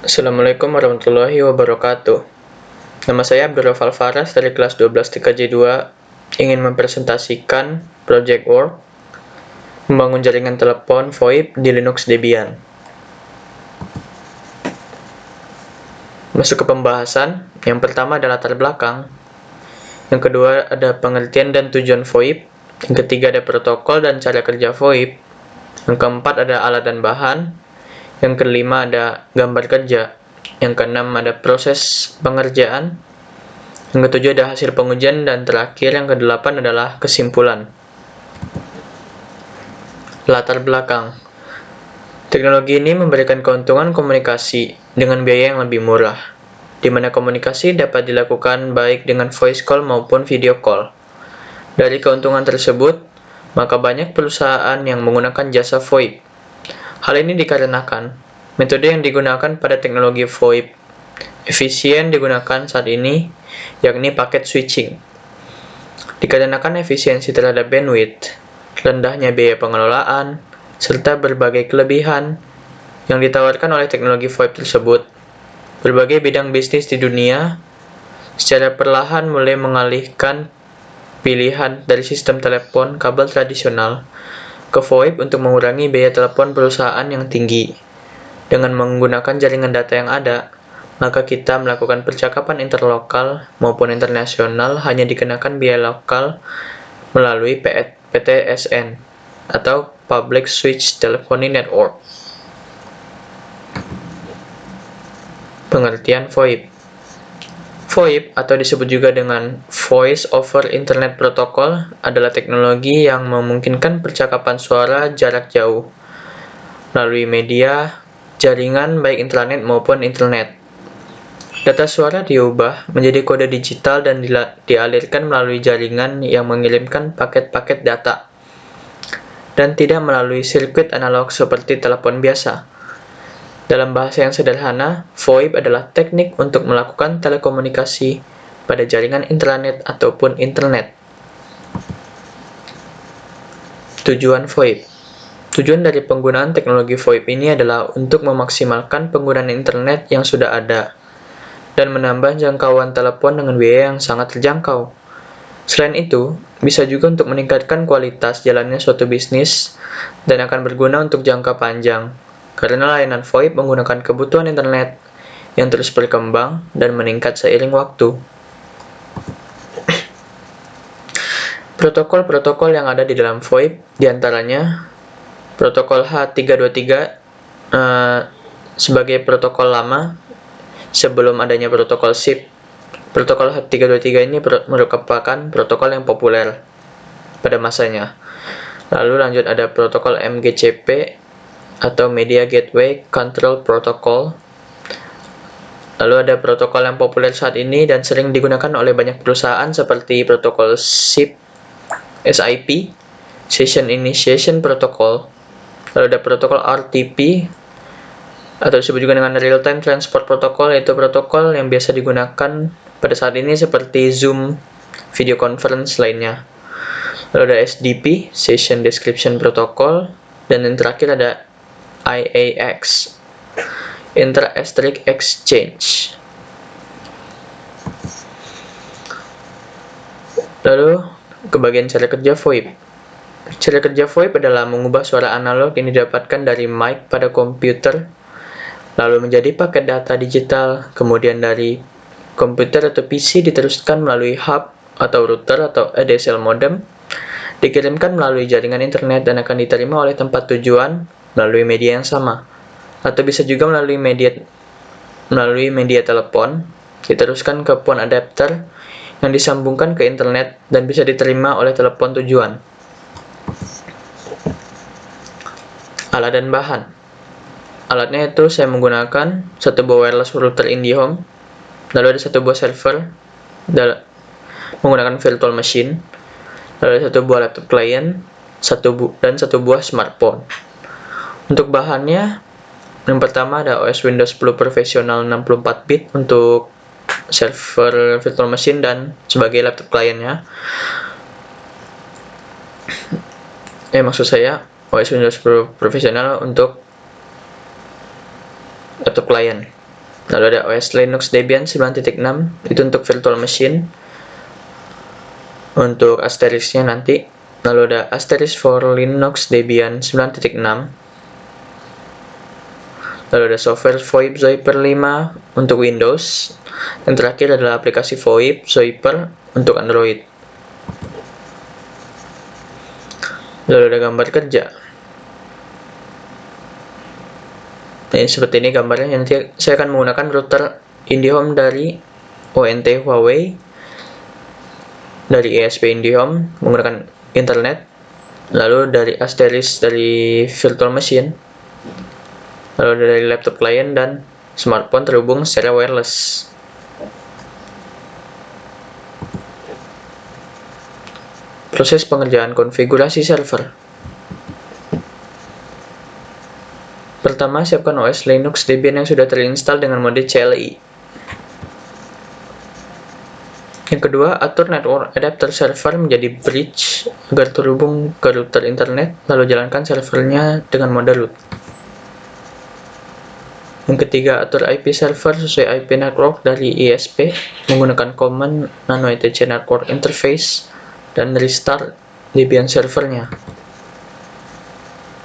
Assalamualaikum warahmatullahi wabarakatuh. Nama saya Abdul Rafal Faras dari kelas 12 TKJ2 ingin mempresentasikan Project Work membangun jaringan telepon VoIP di Linux Debian. Masuk ke pembahasan, yang pertama adalah latar belakang, yang kedua ada pengertian dan tujuan VoIP, yang ketiga ada protokol dan cara kerja VoIP, yang keempat ada alat dan bahan, yang kelima ada gambar kerja, yang keenam ada proses pengerjaan, yang ketujuh ada hasil pengujian, dan terakhir yang kedelapan adalah kesimpulan. Latar belakang. Teknologi ini memberikan keuntungan komunikasi dengan biaya yang lebih murah, di mana komunikasi dapat dilakukan baik dengan voice call maupun video call. Dari keuntungan tersebut, maka banyak perusahaan yang menggunakan jasa VoIP. Hal ini dikarenakan metode yang digunakan pada teknologi VoIP efisien digunakan saat ini, yakni paket switching. Dikarenakan efisiensi terhadap bandwidth, rendahnya biaya pengelolaan, serta berbagai kelebihan yang ditawarkan oleh teknologi VoIP tersebut, berbagai bidang bisnis di dunia secara perlahan mulai mengalihkan pilihan dari sistem telepon kabel tradisional ke VoIP untuk mengurangi biaya telepon perusahaan yang tinggi. Dengan menggunakan jaringan data yang ada, maka kita melakukan percakapan interlokal maupun internasional hanya dikenakan biaya lokal melalui PTSN atau Public Switch Telephony Network. Pengertian VoIP. VoIP atau disebut juga dengan Voice over Internet Protocol adalah teknologi yang memungkinkan percakapan suara jarak jauh melalui media jaringan baik intranet maupun internet. Data suara diubah menjadi kode digital dan dialirkan melalui jaringan yang mengirimkan paket-paket data dan tidak melalui sirkuit analog seperti telepon biasa. Dalam bahasa yang sederhana, VoIP adalah teknik untuk melakukan telekomunikasi pada jaringan intranet ataupun internet. Tujuan VoIP. Tujuan dari penggunaan teknologi VoIP ini adalah untuk memaksimalkan penggunaan internet yang sudah ada dan menambah jangkauan telepon dengan biaya yang sangat terjangkau. Selain itu, bisa juga untuk meningkatkan kualitas jalannya suatu bisnis dan akan berguna untuk jangka panjang, karena layanan VoIP menggunakan kebutuhan internet yang terus berkembang dan meningkat seiring waktu. Protokol-protokol yang ada di dalam VoIP diantaranya protokol H323 sebagai protokol lama sebelum adanya protokol SIP. Protokol H323 ini merupakan protokol yang populer pada masanya. Lalu lanjut ada protokol MGCP atau Media Gateway Control Protocol. Lalu ada protokol yang populer saat ini dan sering digunakan oleh banyak perusahaan seperti protokol SIP, Session Initiation Protocol. Lalu ada protokol RTP atau disebut juga dengan Real Time Transport Protocol, yaitu protokol yang biasa digunakan pada saat ini seperti Zoom, video conference lainnya. Lalu ada SDP, Session Description Protocol, dan yang terakhir ada IAX, Inter-Asterisk Exchange. Lalu ke bagian cara kerja VoIP. Cara kerja VoIP adalah mengubah suara analog yang didapatkan dari mic pada komputer, lalu menjadi paket data digital, kemudian dari komputer atau PC diteruskan melalui hub atau router atau ADSL modem, dikirimkan melalui jaringan internet dan akan diterima oleh tempat tujuan melalui media yang sama, atau bisa juga melalui media telepon, diteruskan ke phone adapter yang disambungkan ke internet dan bisa diterima oleh telepon tujuan. Alat dan bahan. Alatnya itu saya menggunakan satu buah wireless router IndiHome, lalu ada satu buah server menggunakan virtual machine, lalu ada satu buah laptop client, dan satu buah smartphone. Untuk bahannya, yang pertama ada OS Windows 10 Professional 64-bit untuk server virtual machine dan sebagai laptop clientnya. Maksud saya OS Windows 10 Professional untuk laptop client. Lalu ada OS Linux Debian 9.6, itu untuk virtual machine. Untuk asterisknya nanti. Lalu ada asterisk for Linux Debian 9.6. Lalu ada software VoIP Zoiper 5 untuk Windows. Dan terakhir adalah aplikasi VoIP Zoiper untuk Android. Lalu ada gambar kerja. Nah, seperti ini gambarnya. Nanti saya akan menggunakan router IndiHome dari ONT Huawei, dari ESP IndiHome menggunakan internet, lalu dari asterisk dari virtual machine, lalu dari laptop klien dan smartphone terhubung secara wireless. Proses pengerjaan konfigurasi server. Pertama, siapkan OS Linux Debian yang sudah terinstall dengan mode CLI. Yang kedua, atur network adapter server menjadi bridge agar terhubung ke router internet, lalu jalankan servernya dengan mode root. Yang ketiga, atur IP server sesuai IP network dari ISP menggunakan command nano etc network interface dan restart Debian servernya.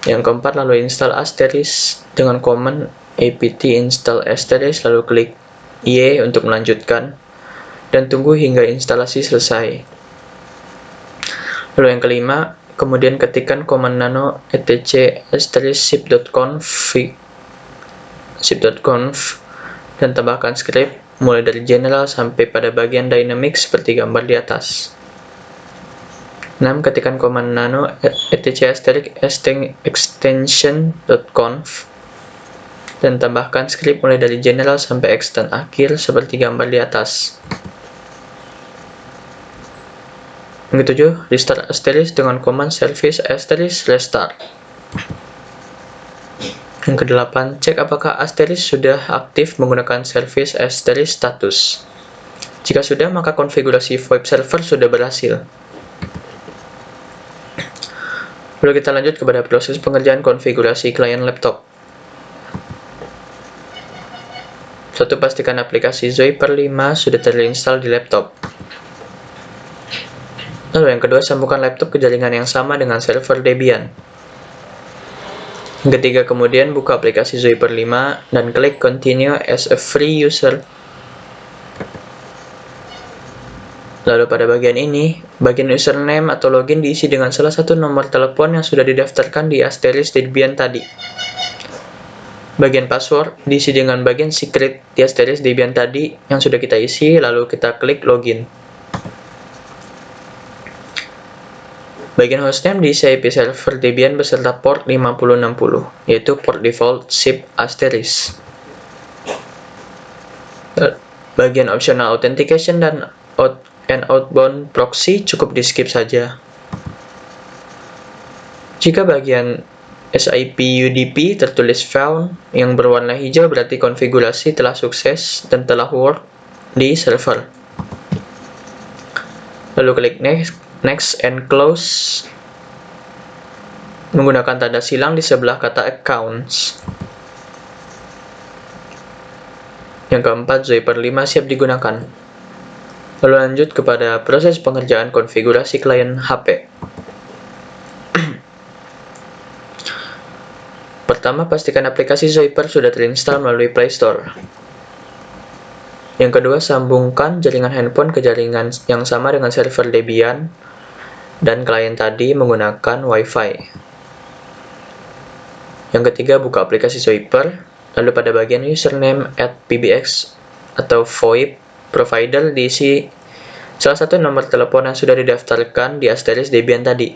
Yang keempat, lalu install asterisk dengan command apt install asterisk, lalu klik Y untuk melanjutkan dan tunggu hingga instalasi selesai. Lalu yang kelima, kemudian ketikkan command nano etc zip.conf dan tambahkan script mulai dari general sampai pada bagian dynamic seperti gambar di atas. 6. Ketikkan command nano etc extension.conf dan tambahkan script mulai dari general sampai extend akhir seperti gambar di atas. Yang ketujuh, restart asterisk dengan command service asterisk restart. Yang kedelapan, cek apakah asterisk sudah aktif menggunakan service asterisk status. Jika sudah, maka konfigurasi VoIP server sudah berhasil. Lalu kita lanjut kepada proses pengerjaan konfigurasi klien laptop. 1. Pastikan aplikasi Zoiper 5 sudah terinstall di laptop. Lalu yang kedua, sambungkan laptop ke jaringan yang sama dengan server Debian. Yang ketiga, kemudian buka aplikasi Zoiper 5 dan klik Continue as a free user. Lalu pada bagian ini, bagian username atau login diisi dengan salah satu nomor telepon yang sudah didaftarkan di asterisk Debian tadi. Bagian password diisi dengan bagian secret di asterisk Debian tadi yang sudah kita isi, lalu kita klik login. Bagian hostname diisi IP server Debian beserta port 5060, yaitu port default SIP asterisk. Bagian optional authentication dan outbound proxy cukup di skip saja. Jika bagian SIP UDP tertulis found yang berwarna hijau, berarti konfigurasi telah sukses dan telah work di server. Lalu klik next and close menggunakan tanda silang di sebelah kata accounts. Yang keempat, Zoiper 5 siap digunakan. Lalu lanjut kepada proses pengerjaan konfigurasi klien HP. Pertama, pastikan aplikasi Zoiper sudah terinstall melalui Play Store. Yang kedua, sambungkan jaringan handphone ke jaringan yang sama dengan server Debian dan klien tadi menggunakan Wi-Fi. Yang ketiga, buka aplikasi Zoiper, lalu pada bagian username @pbx atau VoIP provider diisi salah satu nomor telepon yang sudah didaftarkan di asterisk Debian tadi.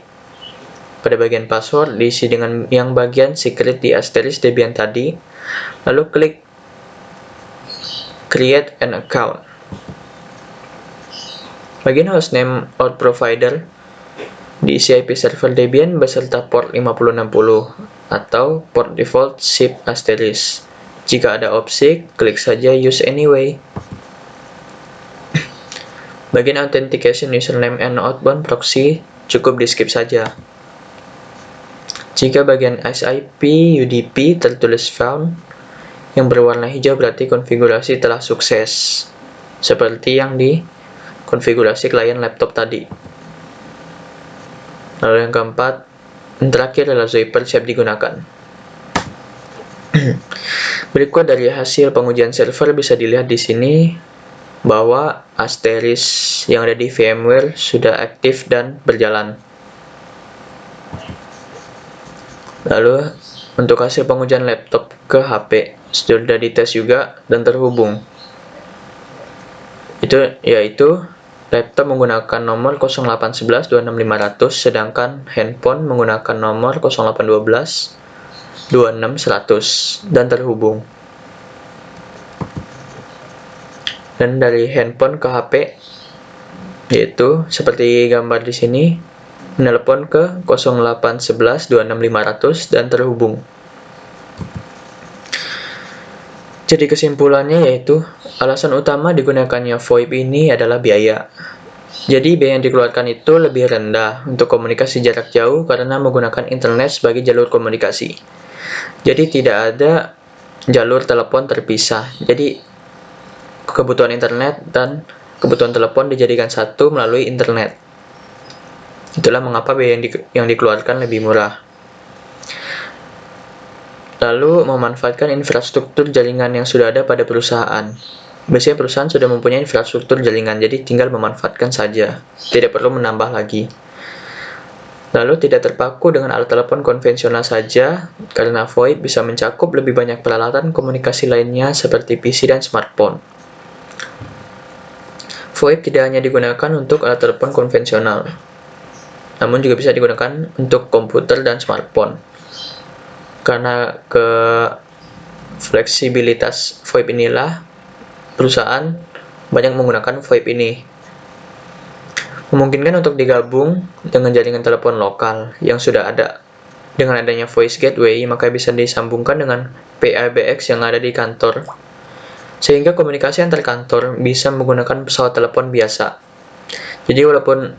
Pada bagian password diisi dengan yang bagian secret di asterisk Debian tadi, lalu klik create an account. Bagian hostname out provider diisi IP server Debian beserta port 5060 atau port default SIP asterisk. Jika ada opsi, klik saja use anyway. Bagian authentication username and outbound proxy cukup di skip saja. Jika bagian SIP UDP tertulis found, Yang berwarna hijau berarti konfigurasi telah sukses, seperti yang di konfigurasi klien laptop tadi. Lalu yang keempat, yang terakhir adalah Zyper siap digunakan. Berikut dari hasil pengujian server bisa dilihat di sini bahwa Asterisk yang ada di VMware sudah aktif dan berjalan. Lalu untuk hasil pengujian laptop ke HP sudah dites juga dan terhubung. Yaitu laptop menggunakan nomor 0811-26500, sedangkan handphone menggunakan nomor 0812-26100 dan terhubung. Dan dari handphone ke HP, yaitu seperti gambar di sini, menelepon ke 0811-26500 dan terhubung. Jadi kesimpulannya yaitu, alasan utama digunakannya VoIP ini adalah biaya. Jadi biaya yang dikeluarkan itu lebih rendah untuk komunikasi jarak jauh karena menggunakan internet sebagai jalur komunikasi. Jadi tidak ada jalur telepon terpisah. Jadi kebutuhan internet dan kebutuhan telepon dijadikan satu melalui internet. Itulah mengapa biaya yang dikeluarkan lebih murah. Lalu memanfaatkan infrastruktur jaringan yang sudah ada pada perusahaan. Biasanya perusahaan sudah mempunyai infrastruktur jaringan, jadi tinggal memanfaatkan saja, tidak perlu menambah lagi. Lalu tidak terpaku dengan alat telepon konvensional saja, karena VoIP bisa mencakup lebih banyak peralatan komunikasi lainnya seperti PC dan smartphone. VoIP tidak hanya digunakan untuk alat telepon konvensional, namun juga bisa digunakan untuk komputer dan smartphone. Karena fleksibilitas VoIP inilah, perusahaan banyak menggunakan VoIP ini. Memungkinkan untuk digabung dengan jaringan telepon lokal yang sudah ada. Dengan adanya voice gateway, maka bisa disambungkan dengan PABX yang ada di kantor, sehingga komunikasi antar kantor bisa menggunakan pesawat telepon biasa. Jadi walaupun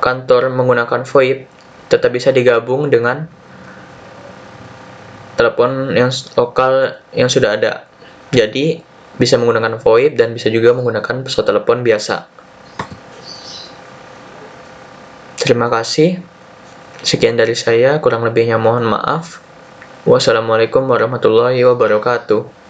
kantor menggunakan VoIP, tetap bisa digabung dengan telepon yang lokal yang sudah ada. Jadi bisa menggunakan VoIP dan bisa juga menggunakan pesawat telepon biasa. Terima kasih. Sekian dari saya, kurang lebihnya mohon maaf. Wassalamualaikum warahmatullahi wabarakatuh.